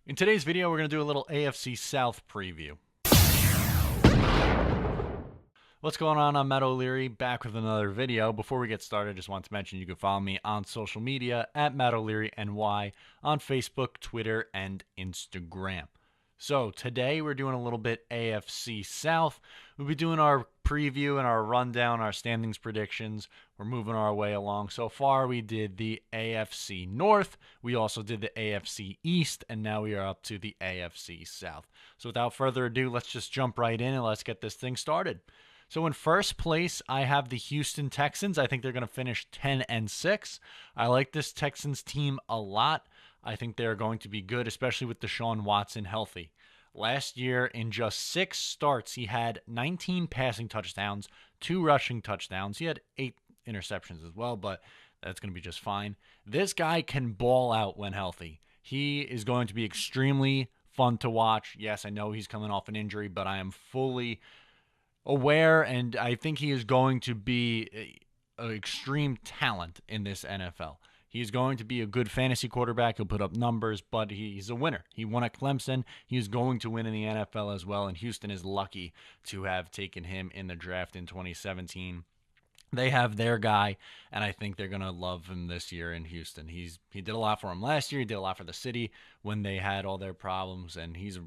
In today's video, we're going to do a little AFC South preview. What's going on? I'm Matt O'Leary, back with another video. Before we get started, I just want to mention you can follow me on social media at Matt O'Leary NY on Facebook, Twitter, and Instagram. So today we're doing a little bit AFC South. We'll be doing our preview and our rundown, our standings predictions. We're moving our way along. So far we did the AFC North. We also did the AFC East, and now we are up to the AFC South. So without further ado, let's just jump right in and let's get this thing started. So in first place, I have the Houston Texans. I think they're going to finish 10-6. I like this Texans team a lot. I think they're going to be good, especially with Deshaun Watson healthy. Last year, in just 6 starts, he had 19 passing touchdowns, 2 rushing touchdowns. He had 8 interceptions as well, but that's going to be just fine. This guy can ball out when healthy. He is going to be extremely fun to watch. Yes, I know he's coming off an injury, but I am fully aware, and I think he is going to be an extreme talent in this NFL. He's going to be a good fantasy quarterback. He'll put up numbers, but he's a winner. He won at Clemson. He's going to win in the NFL as well, and Houston is lucky to have taken him in the draft in 2017. They have their guy, and I think they're going to love him this year in Houston. He did a lot for him last year. He did a lot for the city when they had all their problems, and he's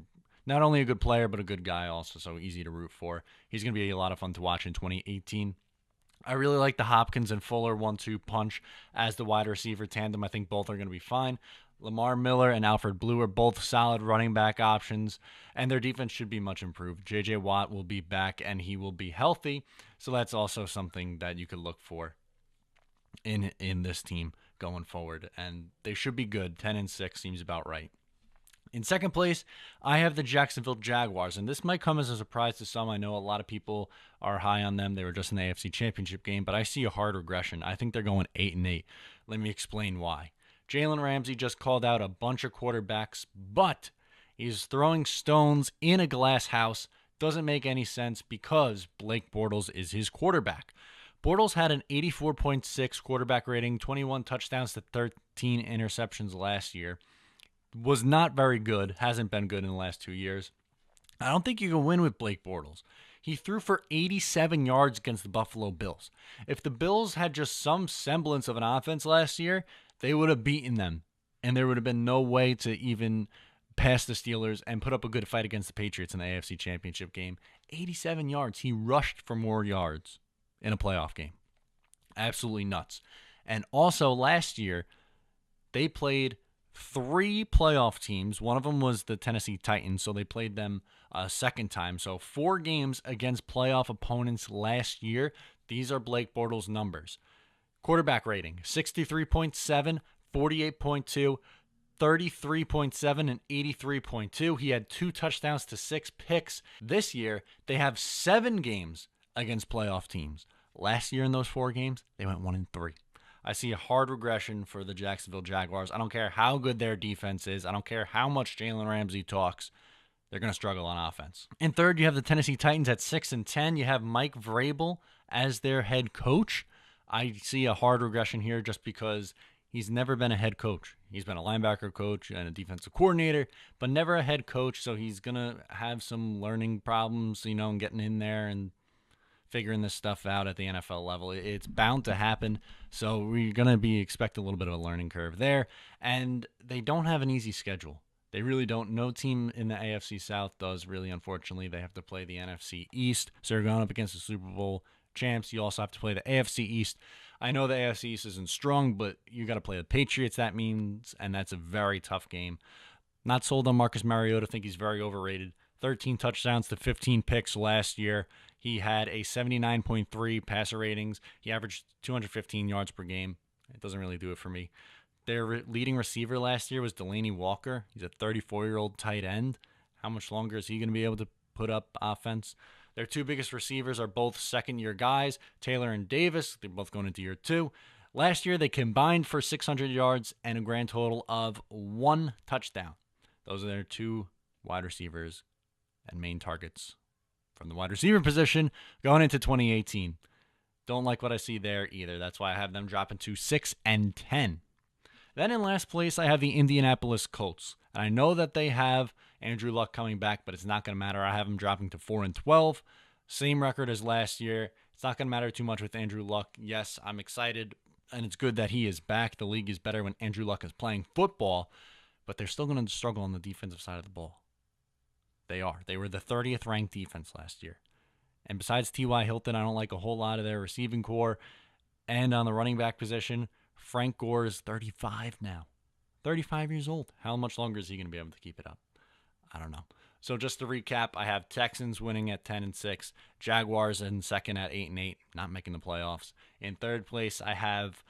not only a good player, but a good guy also, so easy to root for. He's going to be a lot of fun to watch in 2018. I really like the Hopkins and Fuller 1-2 punch as the wide receiver tandem. I think both are going to be fine. Lamar Miller and Alfred Blue are both solid running back options, and their defense should be much improved. J.J. Watt will be back, and he will be healthy, so that's also something that you could look for in this team going forward, and they should be good. 10-6 seems about right. In second place, I have the Jacksonville Jaguars, and this might come as a surprise to some. I know a lot of people are high on them. They were just in the AFC Championship game, but I see a hard regression. I think they're going 8-8. Let me explain why. Jalen Ramsey just called out a bunch of quarterbacks, but he's throwing stones in a glass house. Doesn't make any sense because Blake Bortles is his quarterback. Bortles had an 84.6 quarterback rating, 21 touchdowns to 13 interceptions last year. Was not very good, hasn't been good in the last 2 years. I don't think you can win with Blake Bortles. He threw for 87 yards against the Buffalo Bills. If the Bills had just some semblance of an offense last year, they would have beaten them, and there would have been no way to even pass the Steelers and put up a good fight against the Patriots in the AFC Championship game. 87 yards. He rushed for more yards in a playoff game. Absolutely nuts. And also last year, they played 3 playoff teams. One of them was the Tennessee Titans, so they played them a second time. So 4 games against playoff opponents last year. These are Blake Bortles' numbers. Quarterback rating, 63.7, 48.2, 33.7, and 83.2. He had 2 touchdowns to 6 picks. This year, they have 7 games against playoff teams. Last year in those 4 games, they went 1-3. I see a hard regression for the Jacksonville Jaguars. I don't care how good their defense is. I don't care how much Jalen Ramsey talks. They're going to struggle on offense. In third, you have the Tennessee Titans at 6-10. You have Mike Vrabel as their head coach. I see a hard regression here just because he's never been a head coach. He's been a linebacker coach and a defensive coordinator, but never a head coach, so he's going to have some learning problems, and getting in there and figuring this stuff out at the NFL level. It's bound to happen, so we're going to expect a little bit of a learning curve there, and they don't have an easy schedule. They really don't. No team in the AFC South does, really, unfortunately. They have to play the NFC East, so they're going up against the Super Bowl champs. You also have to play the AFC East. I know the AFC East isn't strong, but you got to play the Patriots, that means, and that's a very tough game. Not sold on Marcus Mariota. Think he's very overrated. 13 touchdowns to 15 picks last year. He had a 79.3 passer ratings. He averaged 215 yards per game. It doesn't really do it for me. Their leading receiver last year was Delaney Walker. He's a 34-year-old tight end. How much longer is he going to be able to put up offense? Their 2 biggest receivers are both second-year guys, Taylor and Davis. They're both going into year 2. Last year, they combined for 600 yards and a grand total of 1 touchdown. Those are their 2 wide receivers and main targets from the wide receiver position going into 2018. Don't like what I see there either. That's why I have them dropping to 6-10. Then in last place, I have the Indianapolis Colts. And I know that they have Andrew Luck coming back, but it's not going to matter. I have him dropping to 4-12. Same record as last year. It's not going to matter too much with Andrew Luck. Yes, I'm excited, and it's good that he is back. The league is better when Andrew Luck is playing football, but they're still going to struggle on the defensive side of the ball. They are. They were the 30th ranked defense last year. And besides T.Y. Hilton, I don't like a whole lot of their receiving core. And on the running back position, Frank Gore is 35 now. 35 years old. How much longer is he going to be able to keep it up? I don't know. So just to recap, I have Texans winning at 10-6, Jaguars in second at 8-8, not making the playoffs. In third place, I have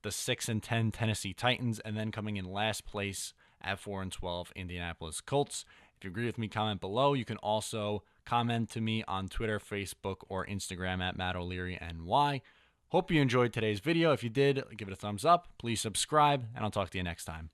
the 6-10 Tennessee Titans, and then coming in last place at 4-12, Indianapolis Colts. If you agree with me, comment below. You can also comment to me on Twitter, Facebook, or Instagram at Matt O'Leary NY. Hope you enjoyed today's video. If you did, give it a thumbs up. Please subscribe, and I'll talk to you next time.